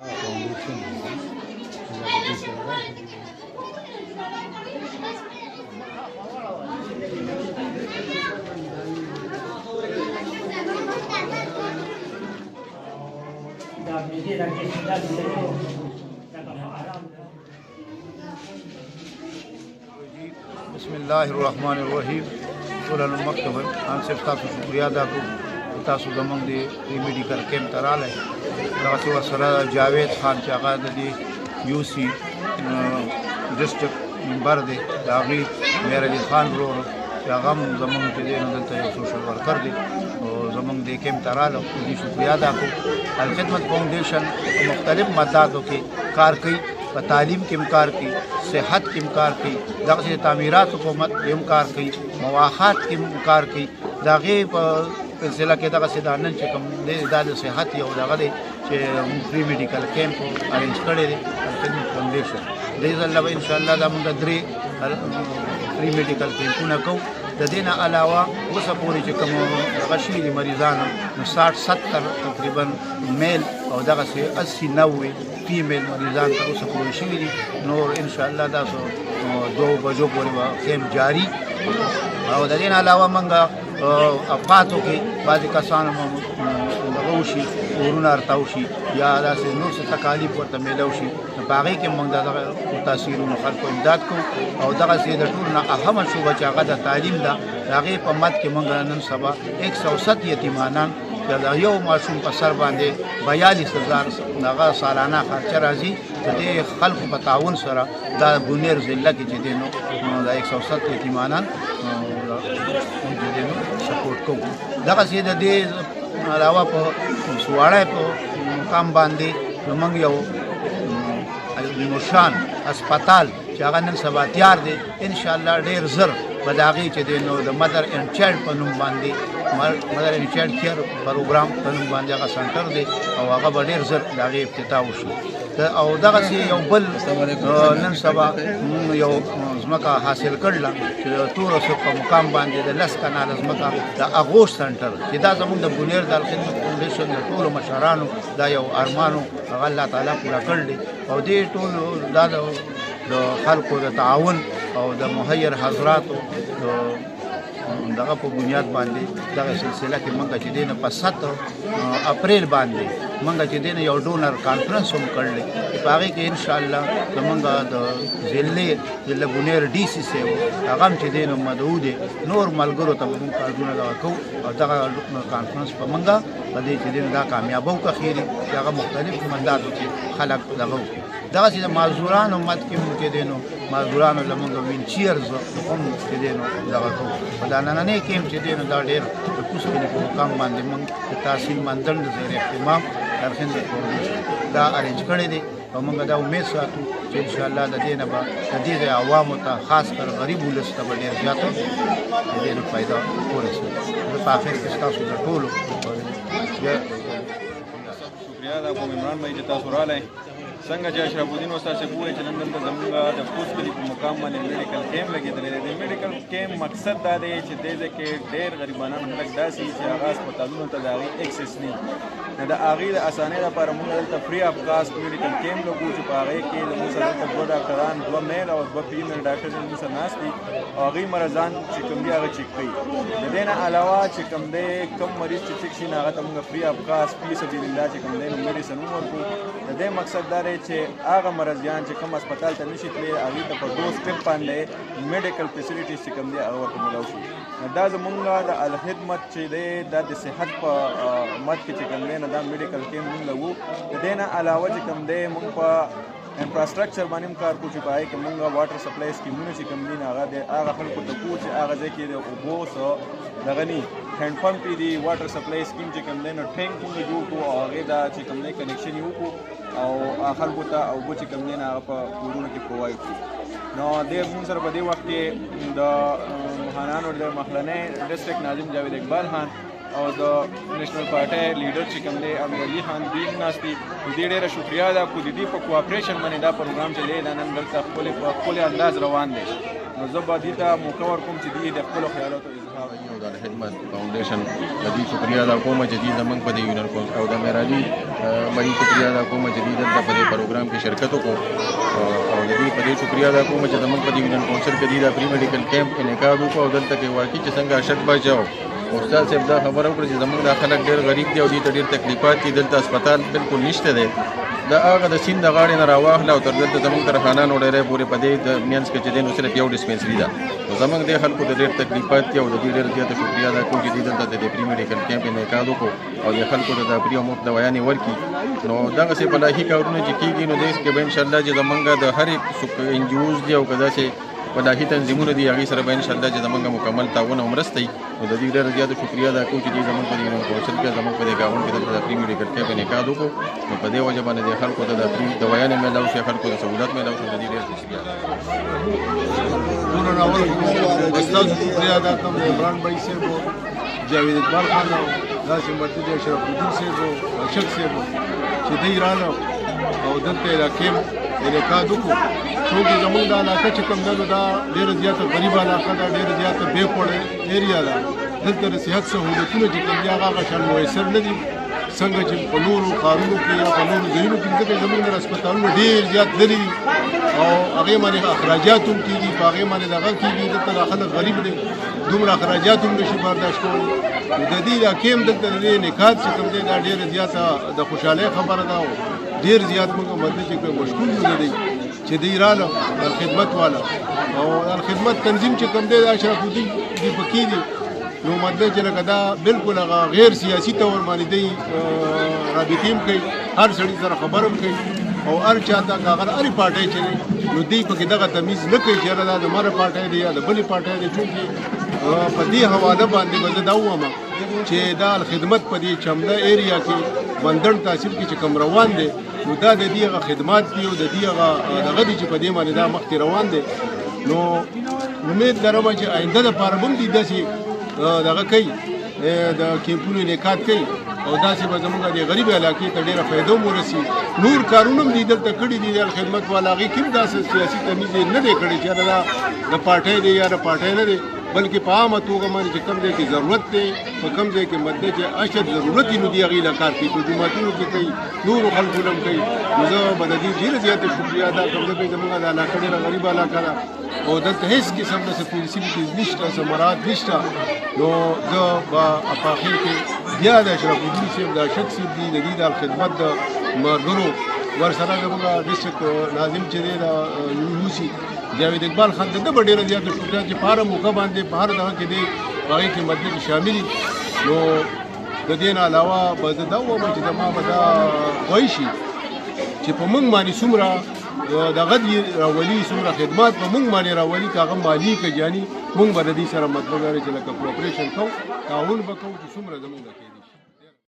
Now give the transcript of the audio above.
बिस्मिल्लाहिर्रहमानिर्रहीम। ټولنو مکتب ان صرف تاسو شکریا ادا کوم تاسو زمونږ د میډیکل کیمپ ته راغلی. دغسې ورسره جاوید خان چې هغه د دې یو سی ډسټرکټ ممبر دی، د هغې میر علي خان ورور چې هغه هم زمونږ چې دی نو دلته یو سوشل ورکر دی او زمونږ دې کیمپ ته راغله. دې شکریا ادا کوم. الخدمت فاؤنډیشن په مختلف مداتو کې کار کوي، په تعلیم کې هم کار کوي، صحت کې هم کار کوي، دغسې تعمیرات حکومت کې هم کار کوي، مواخات کې هم کار کوي. د هغې په سلسله کې دغسې دا نن چې کوم دی دا د صحت یو دغه دی چې پری میډیکل کیمپ ارینج کړی دی الخدمت فاؤنډیشن. دې ځل به انشاءالله دا موږ 3 پری میډیکل کیمپونه کوو. د دې نه علاوه اوسه پورې چې کوم دغه شوي دي مریضانو نو 60-70 تقریبا میل او دغسې 80-90 فیمیل مریضان تر اوسه پورې شوي دي. نور انشاءالله دا 2 بجو پورې به کیمپ جاري. او د دې نه علاوه موږ افاتو کې بعضې کسانو دغه وشي، اورونه ارتاو شي یا داسې نور څه تکالیف ورته میلاو شي، نو په هغې کې موږ دغه متاثرینو خلکو امداد کوو. او دغسې د ټولو نه اهمه شوبه چې هغه د تعلیم ده، د هغې په مد کې موږ نن سبا 107 یتیمانان چې د یو ماشوم په سر باندې 42,000 دغه سالانه خرچه راځي، د دې خلکو په تعاون سره دا بونیر ضلع کې چې دی نو د 107 یتیمانان سپورټ کوو. دغسې د دې علاوه په سواړی په مقام باندې زموږ یو نوشان اسپتال چې هغه نن سبا تیار دی، انشاءالله ډېر زر به د هغې چې دی نو د مدر اینډ چایلډ په نوم باندې مدر اینډ چایلډ کیر پروګرام په نوم باندې هغه سنټر دی او هغه به ډېر زر د هغې افتتاح وشي. او دغسې یو بل نن سبا یو ځمکه حاصل کړله چې د تورسو په مقام باندې د 10 کناله ځمکه د اغوش سنټر چې دا زموږ د بونیر د الخدمت فاؤنډیشن د ټولو مشرانو دا یو ارمانو هغه الله تعالی پوره کړ دی. او دې ټولو دا د خلکو د تعاون او د مهیر حضراتو دغه په بنیاد باندې دغه سلسله کې موږ چې دی نه په 7 اپریل باندې موږ چې دی نه یو ډونر کانفرنس هم کړلی چې په هغې کې انشاءالله زموږ د ضلع بونیر ډي سي صاحب هغه هم چې دی نو مدعو دی، نور ملګرو ته به موږ کارونه دغه کوو. او دغه کانفرنس په موږ په دې چې دی نو دا کامیابه وکړه خیري چې هغه مختلف منداتو کې خلک دغه وکړي. دغسې د معذورانو مد کې موږ چې دی نو معذورانو له موږ وینچیرز هم چې دی نو دغه کوو. په دا نننی کیمپ چې دی نو دا ډېر د کوسکلي په مقام باندې موږ د تحصیل مندنډ زیر اهتمام الخدمت فاؤنډیشن دا ارینج کړی دی. او موږ دا امید ساتو چې انشاءالله د دې نه به د دې عوامو ته خاص کر غریب ولس ته به ډېر زیاته د دې نو فایده ورسوي. زه په آخر کې ستاسو د ټولو شکریا ادا کوم عمران بھائی چې تاسو راغلی. څنګه چې اشرف الدین استاد صاحب وویل چې نن دلته زموږ د کوسکلي په مقام باندې میډیکل کیمپ لګېدلی دی. د میډیکل کیمپ مقصد دا دی چې دې ځای کې ډېر غریبانان خلک داسې چې هغه اسپتالونو ته د هغې اکسس نه وي، نو د هغې د اسانۍ لپاره موږ دلته فري آف کاسټ میډیکل کیمپ لګو چې په هغې کې زموږ سره دلته 2 ډاکټران 2 میل او 2 فیمیل ډاکټر زموږ سره ناست دي او هغوی مریضان چې کوم دي هغه چیک کوي. د دې نه علاوه چې کوم دی کوم مریض چې چیک شي نو هغه ته موږ فري آف کاسټ فی سبیل الله چې کوم دی نو میډیسن هم ورکوو. د دې مقصد دا دی چې هغه مریضان چې کوم هسپتال ته نشي تللی هغوی ته په 2 سټپ باندې میډیکل فیسیلیټیز چې کوم دی هغه ورته میلاو شي. دا زموږ د الخدمت چې دی دا د صحت په مد کې چې کوم دی نو دا میډیکل کیمپ موږ لګو. د دې نه علاوه چې کوم دی موږ په انفراسټرکچر باندې هم کار کوو چې په هغې کې موږ واټر سپلای سکیمونه چې کوم دي نو هغه د هغه خلکو ته کوو چې هغه ځای کې د اوبو څه دغه ني هینډ پمپ یې دي، واټر سپلای سکیم چې کوم دی نو ټینک موږ جوړ کړو او هغې دا چې کوم دی کنیکشن یې وکړو او خلکو ته اوبه چې کوم دی نو هغه په کورونو کې پرووایډ کړو. نو دې زموږ سره په دې وخت کې د خانانو د مخلنۍ ډسټرکټ ناظم جاوید اقبال خان او د نیشنل پارټۍ لیډر چې کوم دی امیر علي خان دوی ناست دي. د دې ډېره شکریا ادا کړو. د دې په کوآپریشن باندې دا پروګرام چې دی دا نن دلته په خپل انداز روان دی. نو زه به دې ته موقع ورکوم چې دوی د خپلو خیالاتو اظهار او د خدمت فاونډیشن د دې شکریا ادا کوم چې دې زمونږ په دې یونر او د میرالي مړي شکریا ادا کوم چې دې دلته په دې پروګرام کې شرکت وکړو او د دې په دې شکریا ادا کوم چې زمونږ په دې یونر کونسل کې د پری میډیکل کیمپ انعقاد وکړو او دلته کې واقعي چې څنګه اشد بچاو استاد صاحب دا خبره وکړه چې زمونږ د خلک ډېر غریب دي او دې ته ډېر تکلیفات دي دلته هسپتال بالکل نشته دی دا هغه د سیند د غاړې نه راواخله او تر دلته زمونږ تر خانانو ډېری پورې په دې د مینځ کې چې دی نو صرف یو ډسپنسري ده نو زمونږ دې خلکو د ډېر تکلیفات دي او د دې ډېر زیاته شکریا ادا کوم چې دې دلته د پری میډیکل کیمپ انعقاد وکړو او د خلکو د پری او مفت دوايانې ورکړي نو دغسې فلاحي کارونه چې کېږي نو دې کې به انشاءالله چې زمونږ د هرې ان جي اوز دي او که داسې فلاحي تنظیمونه دي هغې سره به انشاءالله چې زمونږ مکمل تعاون او مرسته وي نو د دې ډېره زیاته شکریا ادا کوو چې دې زمونږ په دې کونسل کې زمونږ په دې ګاونډ کې دلته د پری میډیکل کیمپ انعقاد وکړو نو په دې وجه باندې د خلکو ته د پری دوايانې میلاو شي خلکو ته سهولت میلاو شي د دې ډېر شکریا ټولو ناول ستاسو شکریا ادا کوم د عمران بھائی صاحب جاوید اقبال خان او داسې مرتد اشرف الدین صاحب او اشق صاحب چې دوی راغله او دلته علاقې انعقاد وکړو چونکې زمونږ دا علاقه چې کوم ده نو دا ډېره زیاته غریبه علاقه ده ډېره زیاته بیکورډ ایریا ده دلته د صحت سهولتونه چې کوم دي هغه شان میسر نه دي څنګه چې په نورو ښارونو کې یا په نورو ځایونو کې ځکه زموږ د هسپتالونه ډېر زیات لرې دي او هغې باندې اخراجات هم کېږي په هغې باندې دغه کېږي دلته دا خلک غریب دی دومره اخراجات هم نشي برداشت کولی نو د دې علاقې هم دلته د دې انعقاد چې کوم دی دا ډېره زیاته د خوشحالۍ خبره ده او ډېر زیات موږ مدد چې کوم مشکول نه دی چې دوی راغله خدمت والا او خدمت تنظیم چې کوم دی د اشرف الدین دې پکې دي نو مطلب چې لکه دا بالکل هغه غیر سیاسي طور باندې دی رابطې هم کوي هر سړي سره خبر هم کوي او هر چا ته هغه هرې پارټۍ چې دی نو دوی پکې دغه تمیز نه کوي چې یاره دا د مره پارټۍ دی یا د بلې پارټۍ دی چونکې په دې حواله باندې به زه دا ووایم چې دا خدمت په دې چمده ایریا کې بندر تحصیل کې چې کوم روان دی نو دا د دې هغه خدمات دي او د دې هغه دغه دي چې په دې باندې دا مخکې روان دی نو امید لرم چې آینده دپاره به هم دوی داسې دغه کوي د کیمپونو انعقاد کوي او داسې به زموږ د غریب علاقې ته ډېره فایده هم ورسي نور کارونه هم دي دلته کړي دي د خدمت والا هغې کې هم داسې سیاسي تمیز یې نه دی کړی چې دا د پارټۍ دی یا د پارټۍ نه دی بلکې په عامه توګه باندې چې کوم ځای کې ضرورت دی په کوم ځای کې مدد چې اشد ضرورت وي نو دوی هغې له کار کوي په جوماتونو کې کوي نورو خلکو نه هم کوي نو زه به د دې ډېره زیاته شکریا ادا کوم ځکه زموږ د علاقه ډېره غریبه علاقه ده او دلته هېڅ قسم د فیسیلیټیز نشته څه مراعات نشته نو زه به په اخر کې بیا د اشرف الدین صاحب د اشق صاحب دي د دې د خدمت د ملګرو ورسره زموږ ډسټرکټ ناظم چې دی د یونیورسي جاوید اقبال خان ته به ډېره زیاته شکریا چې په هره موقع باندې په هر دغه کې دی په هغې کې مطلب شامل دي نو د دې نه علاوه به زه دا ووایم چې زما به دا خوښ شي چې په موږ باندې څومره دغه دي راولي څومره خدمات په موږ باندې راولي که هغه مالي که جاني موږ به د دې سره مطلب لري چې لکه کوپریشن کوو تعاون به کوو چې څومره زموږ د کېدی شي